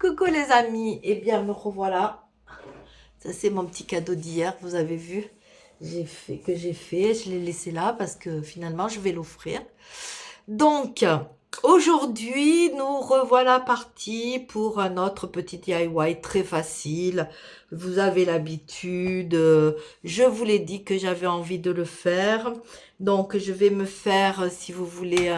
Coucou les amis, eh bien me revoilà. Ça c'est mon petit cadeau d'hier, vous avez vu. Je l'ai laissé là parce que finalement je vais l'offrir. Donc aujourd'hui nous revoilà partis pour un autre petit DIY très facile. Vous avez l'habitude, je vous l'ai dit que j'avais envie de le faire. Donc je vais me faire, si vous voulez,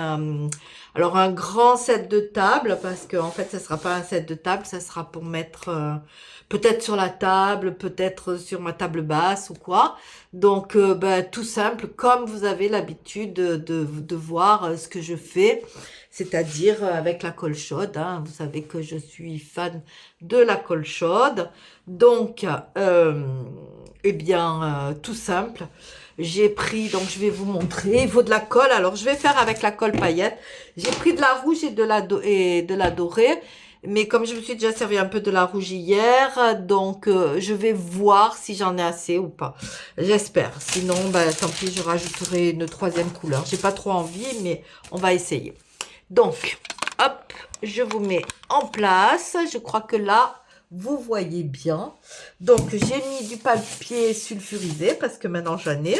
alors un grand set de table, parce que en fait ça sera pas un set de table, ça sera pour mettre peut-être sur la table, peut-être sur ma table basse ou quoi. Donc ben, tout simple, comme vous avez l'habitude de voir ce que je fais, c'est-à-dire avec la colle chaude, hein. Vous savez que je suis fan de la colle chaude. Donc eh bien tout simple. J'ai pris, donc je vais vous montrer, il faut de la colle. Alors je vais faire avec la colle paillette. J'ai pris de la rouge et de la dorée. Mais comme je me suis déjà servi un peu de la rouge hier, donc je vais voir si j'en ai assez ou pas. J'espère. Sinon, ben, tant pis, je rajouterai une troisième couleur. J'ai pas trop envie, mais on va essayer. Donc, hop, je vous mets en place. Je crois que là, vous voyez bien. Donc, j'ai mis du papier sulfurisé parce que maintenant j'en ai.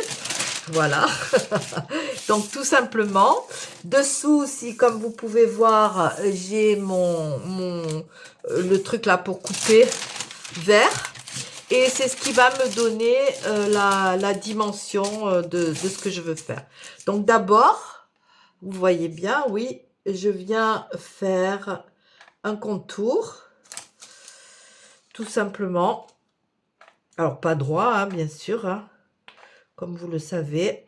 Voilà. Donc, tout simplement, dessous, si comme vous pouvez voir, j'ai le truc là pour couper vert. Et c'est ce qui va me donner la dimension de ce que je veux faire. Donc, d'abord, vous voyez bien, oui, je viens faire un contour. Tout simplement. Alors, pas droit, hein, bien sûr, hein, comme vous le savez.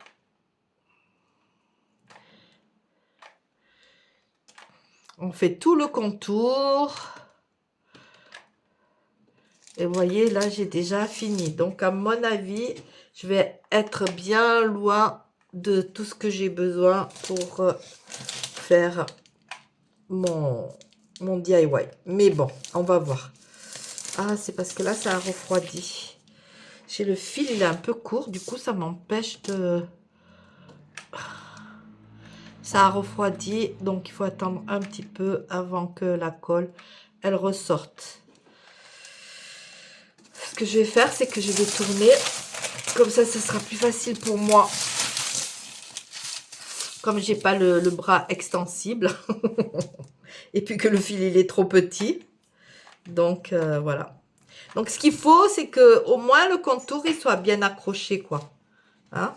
On fait tout le contour. Et vous voyez, là, j'ai déjà fini. Donc, à mon avis, je vais être bien loin de tout ce que j'ai besoin pour faire mon DIY. Mais bon, on va voir. Ah, c'est parce que là, ça a refroidi. J'ai le fil, il est un peu court. Du coup, ça m'empêche de... Ça a refroidi, donc il faut attendre un petit peu avant que la colle, elle ressorte. Ce que je vais faire, c'est que je vais tourner. Comme ça, ce sera plus facile pour moi. Comme j'ai pas le bras extensible. Et puis que le fil, il est trop petit. Donc, voilà. Donc, ce qu'il faut, c'est que au moins le contour, il soit bien accroché, quoi. Hein?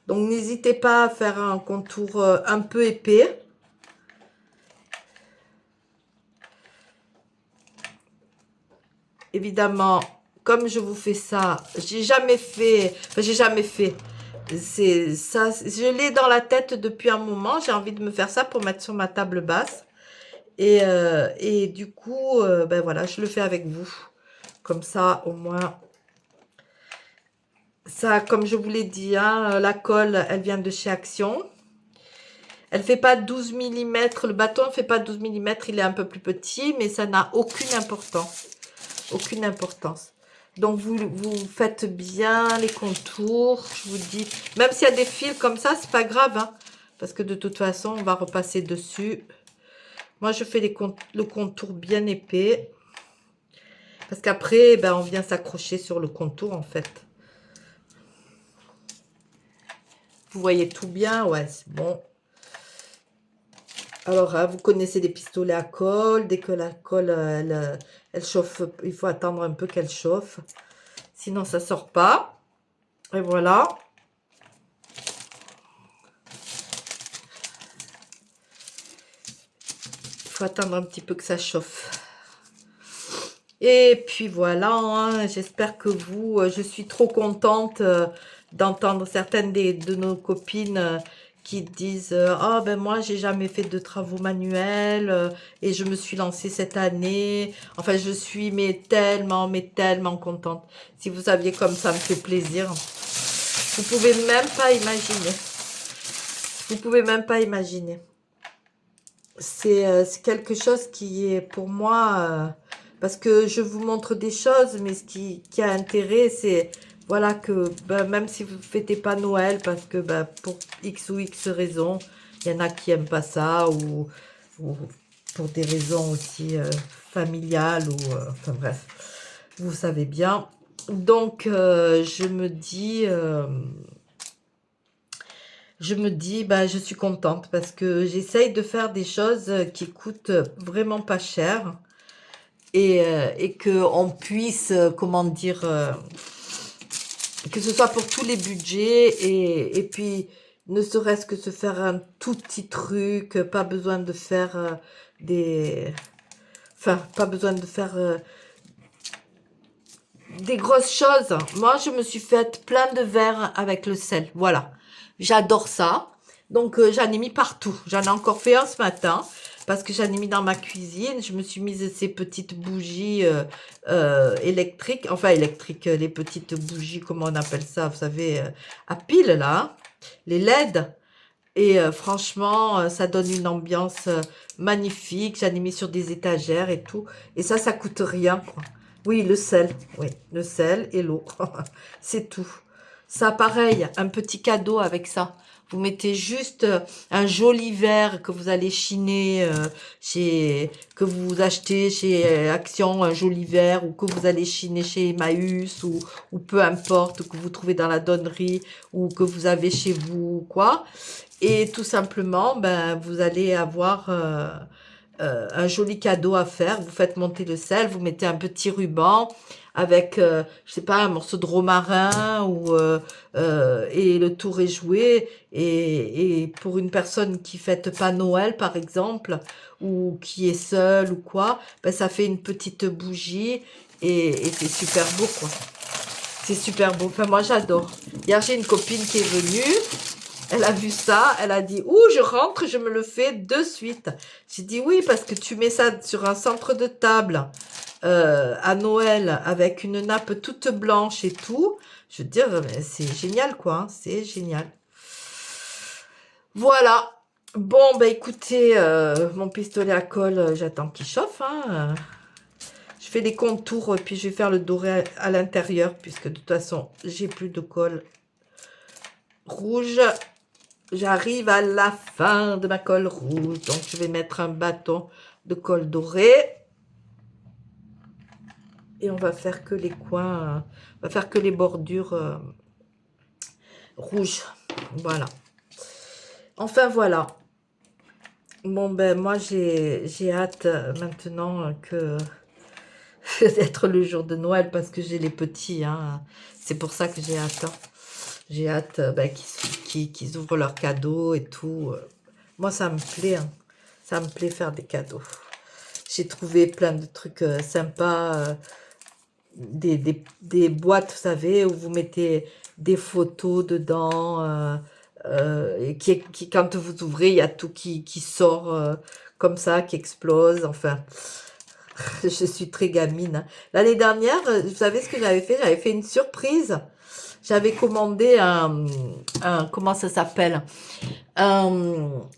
Donc, n'hésitez pas à faire un contour un peu épais. Évidemment, comme je vous fais ça, j'ai jamais fait, c'est ça, je l'ai dans la tête depuis un moment, j'ai envie de me faire ça pour mettre sur ma table basse. Et du coup, ben voilà, je le fais avec vous. Comme ça, au moins, ça, comme je vous l'ai dit, hein, la colle, elle vient de chez Action. Elle fait pas 12 mm, le bâton ne fait pas 12 mm, il est un peu plus petit, mais ça n'a aucune importance. Aucune importance. Donc, vous faites bien les contours, je vous dis. Même s'il y a des fils comme ça, c'est pas grave, hein, parce que de toute façon, on va repasser dessus. Moi, je fais le contour bien épais. Parce qu'après, ben, on vient s'accrocher sur le contour, en fait. Vous voyez tout bien? Ouais, c'est bon. Alors, hein, vous connaissez les pistolets à colle. Dès que la colle, elle chauffe, il faut attendre un peu qu'elle chauffe. Sinon, ça sort pas. Et voilà. Il faut attendre un petit peu que ça chauffe. Et puis voilà, hein, j'espère que vous, je suis trop contente d'entendre certaines de nos copines qui disent oh ben moi j'ai jamais fait de travaux manuels et je me suis lancée cette année. Enfin je suis mais tellement contente. Si vous saviez comme ça me fait plaisir. Vous pouvez même pas imaginer. Vous pouvez même pas imaginer. C'est quelque chose qui est pour moi, parce que je vous montre des choses, mais ce qui a intérêt, c'est voilà que ben, même si vous ne fêtez pas Noël, parce que ben, pour X ou X raison, il y en a qui n'aiment pas ça, ou pour des raisons aussi familiales ou enfin bref, vous savez bien. Donc je me dis, bah, je suis contente parce que j'essaye de faire des choses qui coûtent vraiment pas cher et qu'on puisse, comment dire, que ce soit pour tous les budgets et puis ne serait-ce que se faire un tout petit truc, pas besoin de faire pas besoin de faire des grosses choses. Moi, je me suis faite plein de verres avec le sel. Voilà. J'adore ça. Donc, j'en ai mis partout. J'en ai encore fait un ce matin parce que j'en ai mis dans ma cuisine. Je me suis mise ces petites bougies électriques. Enfin, électriques, les petites bougies, comment on appelle ça, vous savez, à pile, là. Les LED. Et franchement, ça donne une ambiance magnifique. J'en ai mis sur des étagères et tout. Et ça coûte rien, quoi. Oui, le sel. Oui, le sel et l'eau. C'est tout. Ça, pareil, un petit cadeau avec ça. Vous mettez juste un joli verre que vous allez chiner que vous achetez chez Action, un joli verre, ou que vous allez chiner chez Emmaüs, ou peu importe, que vous trouvez dans la donnerie, ou que vous avez chez vous, quoi. Et tout simplement, ben, vous allez avoir un joli cadeau à faire. Vous faites monter le sel, vous mettez un petit ruban avec, je sais pas, un morceau de romarin et le tour est joué. Et pour une personne qui fête pas Noël, par exemple, ou qui est seule ou quoi, ben, ça fait une petite bougie et c'est super beau, quoi. C'est super beau. Enfin, moi, j'adore. Hier, j'ai une copine qui est venue. Elle a vu ça, elle a dit « Ouh, je rentre, je me le fais de suite. » J'ai dit « Oui, parce que tu mets ça sur un centre de table à Noël avec une nappe toute blanche et tout. » Je veux dire, c'est génial, quoi. Hein, c'est génial. Voilà. Bon, bah écoutez, mon pistolet à colle, j'attends qu'il chauffe. Hein. Je fais les contours, puis je vais faire le doré à l'intérieur, puisque de toute façon, j'ai plus de colle rouge. J'arrive à la fin de ma colle rouge, donc je vais mettre un bâton de colle dorée. Et on va faire que les coins, on va faire que les bordures rouges. Voilà. Enfin, voilà. Bon, ben, moi, j'ai hâte maintenant que d'être le jour de Noël parce que j'ai les petits. Hein. C'est pour ça que j'ai hâte. Hein. J'ai hâte ben, qu'ils ouvrent leurs cadeaux et tout. Moi, ça me plaît. Hein. Ça me plaît faire des cadeaux. J'ai trouvé plein de trucs sympas. Des boîtes, vous savez, où vous mettez des photos dedans. Et quand vous ouvrez, il y a tout qui sort comme ça, qui explose. Enfin, je suis très gamine. Hein. L'année dernière, vous savez ce que j'avais fait? J'avais fait une surprise. J'avais commandé comment ça s'appelle? Un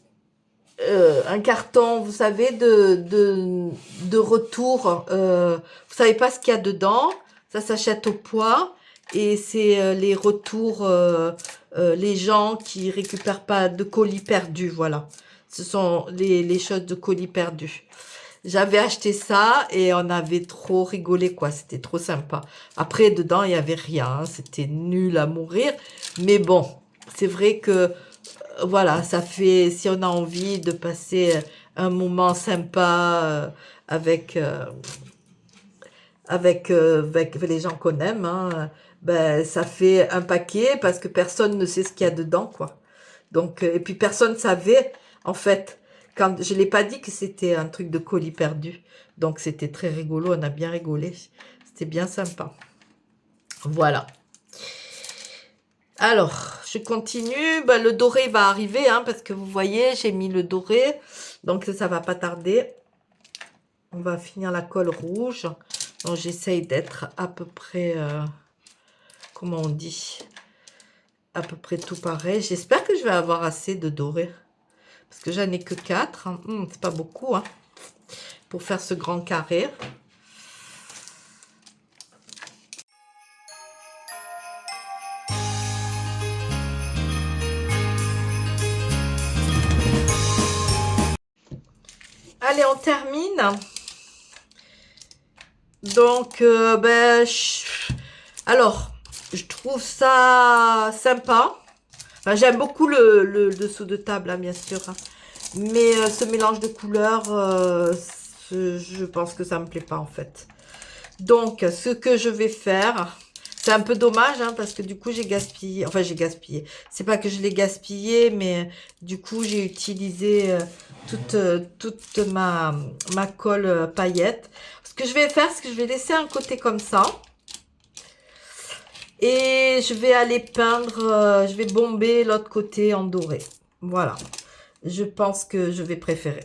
carton, vous savez, de retour. Vous savez pas ce qu'il y a dedans. Ça s'achète au poids. Et c'est les retours, les gens qui récupèrent pas de colis perdus, voilà. Ce sont les choses de colis perdus. J'avais acheté ça et on avait trop rigolé, quoi. C'était trop sympa. Après, dedans, il y avait rien. Hein. C'était nul à mourir. Mais bon, c'est vrai que, voilà, ça fait, si on a envie de passer un moment sympa avec les gens qu'on aime, hein, ben, ça fait un paquet parce que personne ne sait ce qu'il y a dedans, quoi. Donc, et puis personne savait, en fait, quand je l'ai pas dit que c'était un truc de colis perdu. Donc, c'était très rigolo, on a bien rigolé. C'était bien sympa. Voilà. Alors, je continue. Ben, le doré va arriver, hein, parce que vous voyez, j'ai mis le doré. Donc, ça va pas tarder. On va finir la colle rouge. Donc, j'essaye d'être à peu près, comment on dit, à peu près tout pareil. J'espère que je vais avoir assez de doré. Parce que j'en ai que 4. Hein. C'est pas beaucoup, hein, pour faire ce grand carré. Allez, on termine. Donc, alors, je trouve ça sympa. Enfin, j'aime beaucoup le dessous de table, hein, bien sûr. Hein. Mais ce mélange de couleurs, je pense que ça me plaît pas, en fait. Donc, ce que je vais faire, c'est un peu dommage, hein, parce que du coup, j'ai gaspillé. Enfin, j'ai gaspillé. C'est pas que je l'ai gaspillé, mais du coup, j'ai utilisé toute ma colle paillette. Ce que je vais faire, c'est que je vais laisser un côté comme ça. Et je vais aller peindre, je vais bomber l'autre côté en doré. Voilà. Je pense que je vais préférer.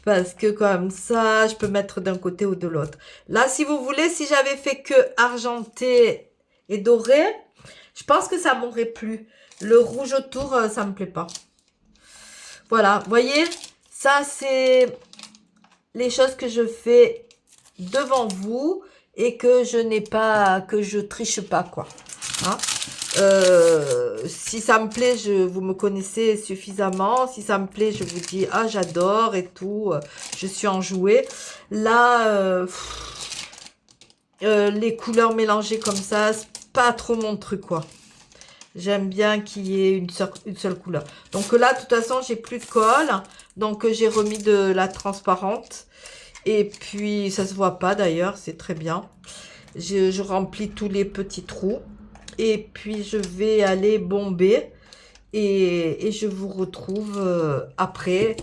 Parce que comme ça, je peux mettre d'un côté ou de l'autre. Là, si vous voulez, si j'avais fait que argenté et doré, je pense que ça m'aurait plu. Le rouge autour, ça me plaît pas. Voilà, vous voyez, ça c'est les choses que je fais devant vous et que je n'ai pas, que je triche pas, quoi. Hein? Si ça me plaît, vous me connaissez suffisamment. Si ça me plaît, je vous dis, ah, j'adore et tout. Je suis enjouée. Là, les couleurs mélangées comme ça, c'est pas trop mon truc, quoi. J'aime bien qu'il y ait une seule couleur. Donc là, de toute façon, j'ai plus de colle. Donc, j'ai remis de la transparente. Et puis, ça se voit pas d'ailleurs, c'est très bien. Je remplis tous les petits trous. Et puis, je vais aller bomber. Et je vous retrouve après.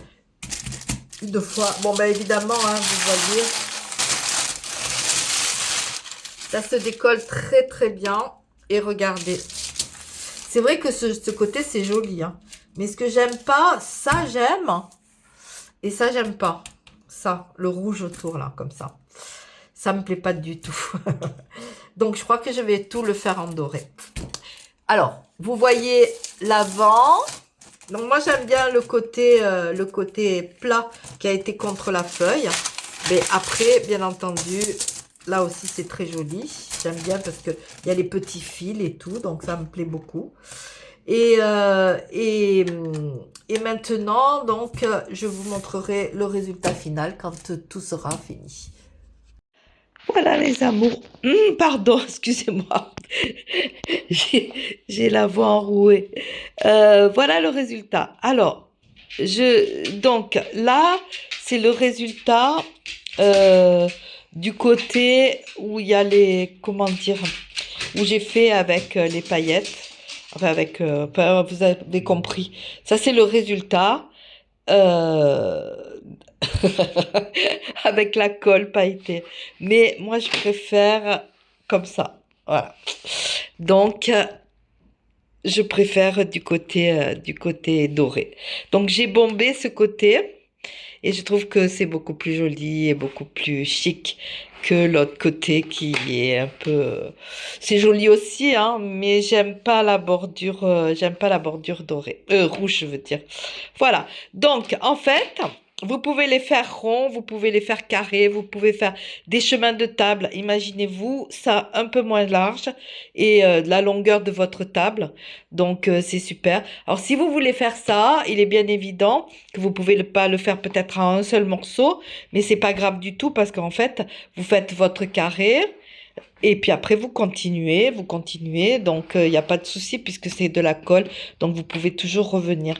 Une fois. Bon, ben évidemment, hein, vous voyez. Ça se décolle très, très bien. Et regardez. C'est vrai que ce côté, c'est joli. Hein. Mais ce que j'aime pas, ça, j'aime. Et ça, j'aime pas. Ça, le rouge autour, là, comme ça. Ça me plaît pas du tout. Donc, je crois que je vais tout le faire en doré. Alors, vous voyez l'avant. Donc, moi, j'aime bien le côté plat qui a été contre la feuille. Mais après, bien entendu, là aussi, c'est très joli. J'aime bien parce qu'il y a les petits fils et tout. Donc, ça me plaît beaucoup. Et maintenant, donc, je vous montrerai le résultat final quand tout sera fini. Voilà les amours. Pardon, excusez-moi. J'ai la voix enrouée. Voilà le résultat. Alors, donc là, c'est le résultat du côté où il y a les, comment dire, où j'ai fait avec les paillettes. Enfin, enfin, vous avez compris. Ça, c'est le résultat. Avec la colle pailletée. Mais moi, je préfère comme ça. Voilà. Donc, je préfère du côté doré. Donc, j'ai bombé ce côté. Et je trouve que c'est beaucoup plus joli et beaucoup plus chic que l'autre côté qui est un peu... C'est joli aussi, hein, mais j'aime pas la bordure dorée. Rouge, je veux dire. Voilà. Donc, en fait... Vous pouvez les faire ronds, vous pouvez les faire carrés, vous pouvez faire des chemins de table. Imaginez-vous ça un peu moins large et de la longueur de votre table. Donc, c'est super. Alors, si vous voulez faire ça, il est bien évident que vous pouvez pas le faire peut-être en un seul morceau, mais c'est pas grave du tout parce qu'en fait, vous faites votre carré. Et puis après, vous continuez. Donc, il n'y a pas de souci puisque c'est de la colle. Donc, vous pouvez toujours revenir.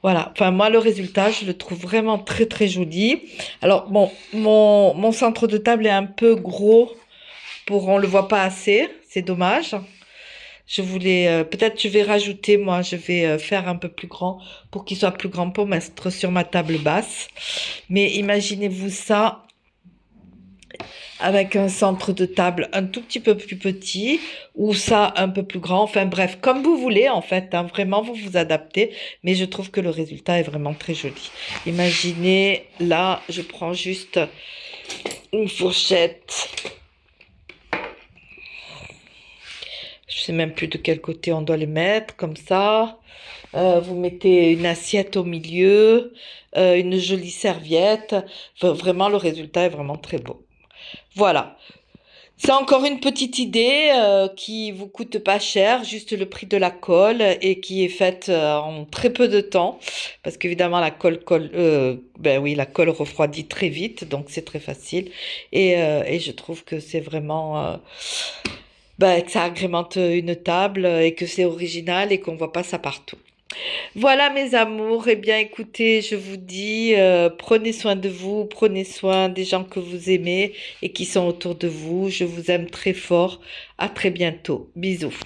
Voilà. Enfin, moi, le résultat, je le trouve vraiment très, très joli. Alors, bon, mon centre de table est un peu gros on le voit pas assez. C'est dommage. Je voulais, peut-être je vais rajouter, moi, je vais faire un peu plus grand pour qu'il soit plus grand pour mettre sur ma table basse. Mais imaginez-vous ça avec un centre de table un tout petit peu plus petit ou ça un peu plus grand. Enfin bref, comme vous voulez en fait, hein, vraiment vous vous adaptez. Mais je trouve que le résultat est vraiment très joli. Imaginez, là, je prends juste une fourchette. Je sais même plus de quel côté on doit les mettre, comme ça. Vous mettez une assiette au milieu, une jolie serviette. Enfin, vraiment, le résultat est vraiment très beau. Voilà. C'est encore une petite idée qui vous coûte pas cher, juste le prix de la colle et qui est faite en très peu de temps parce qu'évidemment ben oui, la colle refroidit très vite, donc c'est très facile et je trouve que c'est vraiment ben, que ça agrémente une table et que c'est original et qu'on voit pas ça partout. Voilà mes amours, eh bien écoutez, je vous dis, prenez soin de vous, prenez soin des gens que vous aimez et qui sont autour de vous. Je vous aime très fort. À très bientôt. Bisous.